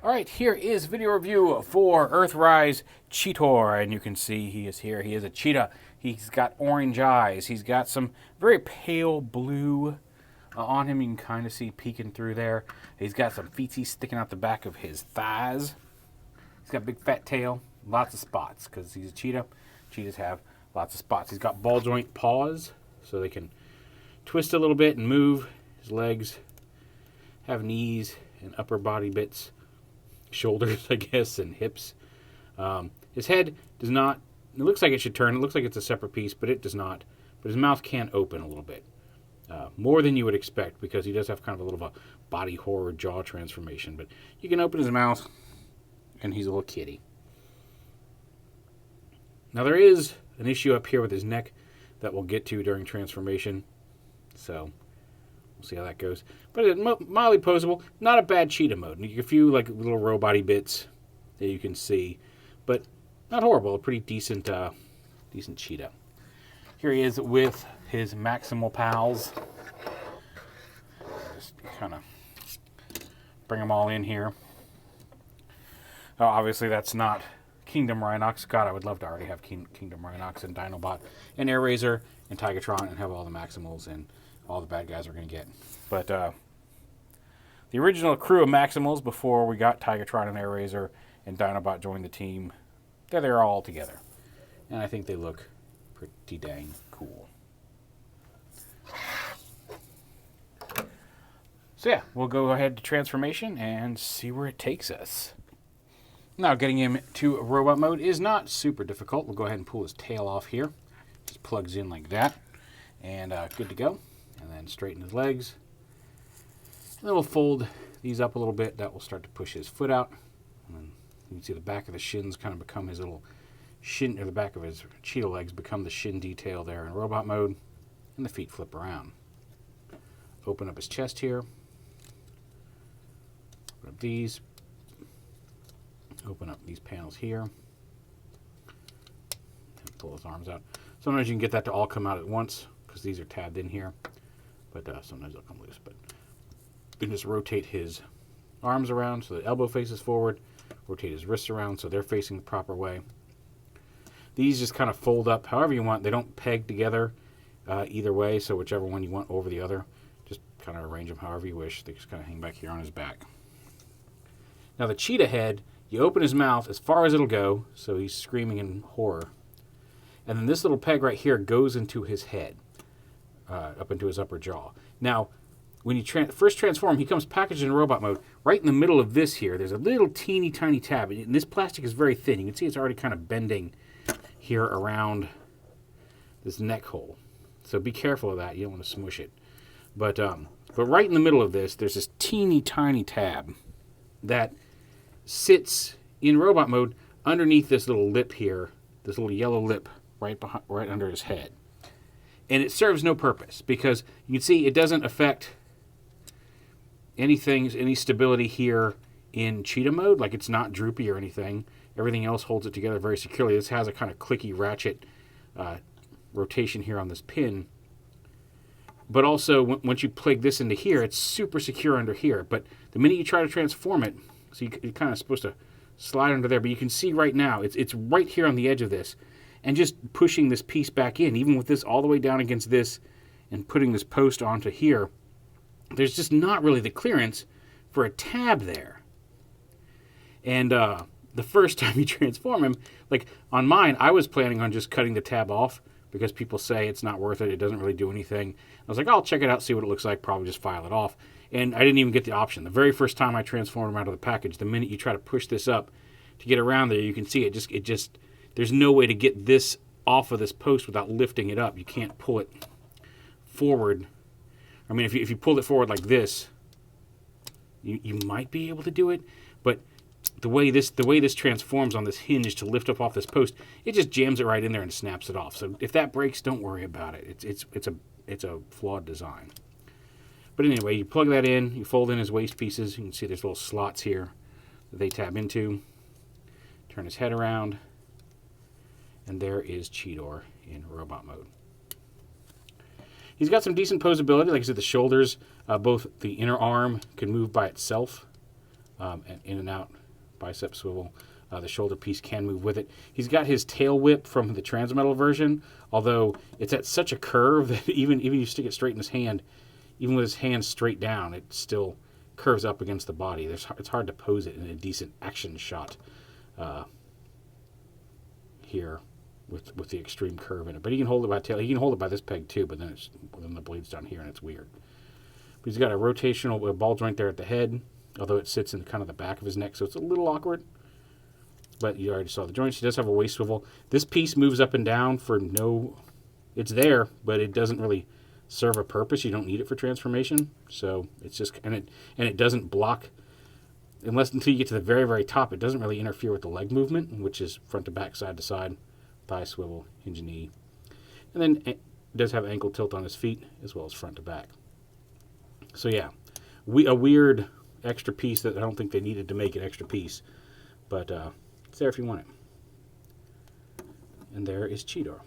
Alright, here is video review for Earthrise CHEETOR, and you can see he is here. He is a cheetah. He's got orange eyes. He's got some very pale blue on him. You can kind of see peeking through there. He's got some feetsies sticking out the back of his thighs. He's got a big fat tail, lots of spots, because he's a cheetah. Cheetahs have lots of spots. He's got ball joint paws, so they can twist a little bit and move. His legs have knees and upper body bits. Shoulders, I guess, and hips. His head does not, it looks like it should turn, it looks like it's a separate piece, but it does not. But his mouth can open a little bit. More than you would expect, because he does have kind of a little of a body horror jaw transformation. But you can open his mouth, and he's a little kitty. Now there is an issue up here with his neck that we'll get to during transformation. So we'll see how that goes. But it's mildly posable. Not a bad cheetah mode. A few like little robot-y bits that you can see. But not horrible. A pretty decent decent cheetah. Here he is with his maximal pals. Just kind of bring them all in here. Oh, obviously that's not Kingdom Rhinox. God, I would love to already have Kingdom Rhinox and Dinobot and Air Razor and Tigatron and have all the Maximals and all the bad guys we're going to get. But the original crew of Maximals before we got Tigatron and Air Razor and Dinobot joined the team, they're all together. And I think they look pretty dang cool. So yeah, we'll go ahead to transformation and see where it takes us. Now getting him to robot mode is not super difficult. We'll go ahead and pull his tail off here. Just plugs in like that. And good to go. And then straighten his legs. And then we'll fold these up a little bit. That will start to push his foot out. And then you can see the back of the shins kind of become his little shin, or the back of his cheetah legs become the shin detail there in robot mode. And the feet flip around. Open up his chest here. Open up these. Open up these panels here. And pull his arms out. Sometimes you can get that to all come out at once, because these are tabbed in here. But sometimes they'll come loose. But you can just rotate his arms around so the elbow faces forward. Rotate his wrists around so they're facing the proper way. These just kind of fold up however you want. They don't peg together either way, so whichever one you want over the other. Just kind of arrange them however you wish. They just kind of hang back here on his back. Now the cheetah head, you open his mouth as far as it'll go, so he's screaming in horror. And then this little peg right here goes into his head. Up into his upper jaw. Now, when you first transform, he comes packaged in robot mode. Right in the middle of this here, there's a little teeny tiny tab. And this plastic is very thin. You can see it's already kind of bending here around this neck hole. So be careful of that. You don't want to smush it. But right in the middle of this, there's this teeny tiny tab that sits in robot mode underneath this little lip here, this little yellow lip right under his head. And it serves no purpose because you can see it doesn't affect any stability here in cheetah mode. Like it's not droopy or anything. Everything else holds it together very securely. This has a kind of clicky ratchet rotation here on this pin. But also, once you plug this into here, it's super secure under here. But the minute you try to transform it, so you're kind of supposed to slide under there. But you can see right now, it's right here on the edge of this. And just pushing this piece back in, even with this all the way down against this and putting this post onto here, there's just not really the clearance for a tab there. And the first time you transform him, like on mine, I was planning on just cutting the tab off because people say it's not worth it. It doesn't really do anything. I was like, I'll check it out, see what it looks like, probably just file it off. And I didn't even get the option. The very first time I transformed him out of the package, the minute you try to push this up to get around there, you can see it just there's no way to get this off of this post without lifting it up. You can't pull it forward. I mean, if you pull it forward like this, you might be able to do it, but the way this transforms on this hinge to lift up off this post, it just jams it right in there and snaps it off. So if that breaks, don't worry about it. It's a flawed design. But anyway, you plug that in, you fold in his waist pieces. You can see there's little slots here that they tab into. Turn his head around. And there is CHEETOR in robot mode. He's got some decent posability. Like I said, the shoulders, both the inner arm can move by itself. and in and out bicep swivel. The shoulder piece can move with it. He's got his tail whip from the Transmetal version, although it's at such a curve that even you stick it straight in his hand, even with his hand straight down, it still curves up against the body. It's hard to pose it in a decent action shot here with the extreme curve in it. But he can hold it by tail. He can hold it by this peg too, but then the blade's down here and it's weird. But he's got a rotational ball joint there at the head, although it sits in kind of the back of his neck, so it's a little awkward. But you already saw the joints. He does have a waist swivel. This piece moves up and down for no... It's there, but it doesn't really serve a purpose. You don't need it for transformation. So it's just... And it doesn't block... Until you get to the very, very top, it doesn't really interfere with the leg movement, which is front to back, side to side, thigh swivel, hinge knee. And then it does have ankle tilt on his feet, as well as front to back. So yeah, a weird extra piece that I don't think they needed to make an extra piece. But... it's there if you want it. And there is CHEETOR.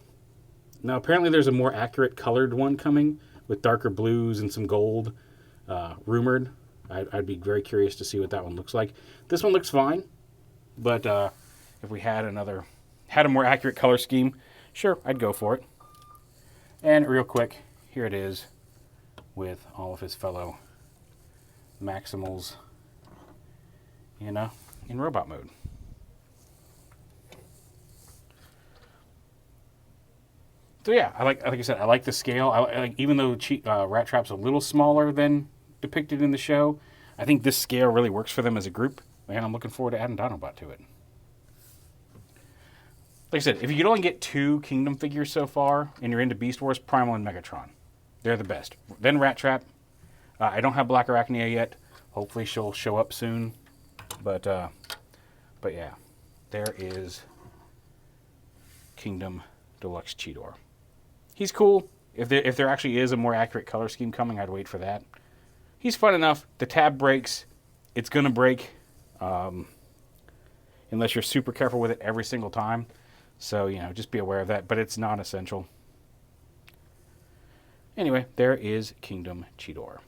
Now, apparently there's a more accurate colored one coming with darker blues and some gold, rumored. I'd be very curious to see what that one looks like. This one looks fine, but if we had a more accurate color scheme, sure, I'd go for it. And real quick, here it is with all of his fellow Maximals in robot mode. So yeah, like I said, I like the scale. I like, even though Rat Trap's a little smaller than depicted in the show, I think this scale really works for them as a group, and I'm looking forward to adding Dinobot to it. Like I said, if you could only get 2 Kingdom figures so far, and you're into Beast Wars, Primal and Megatron. They're the best. Then Rat Trap. I don't have Black Arachnia yet. Hopefully she'll show up soon. But yeah, there is Kingdom Deluxe CHEETOR. He's cool. If there actually is a more accurate color scheme coming, I'd wait for that. He's fun enough. The tab breaks. It's going to break unless you're super careful with it every single time. So, just be aware of that. But it's not essential. Anyway, there is Kingdom CHEETOR.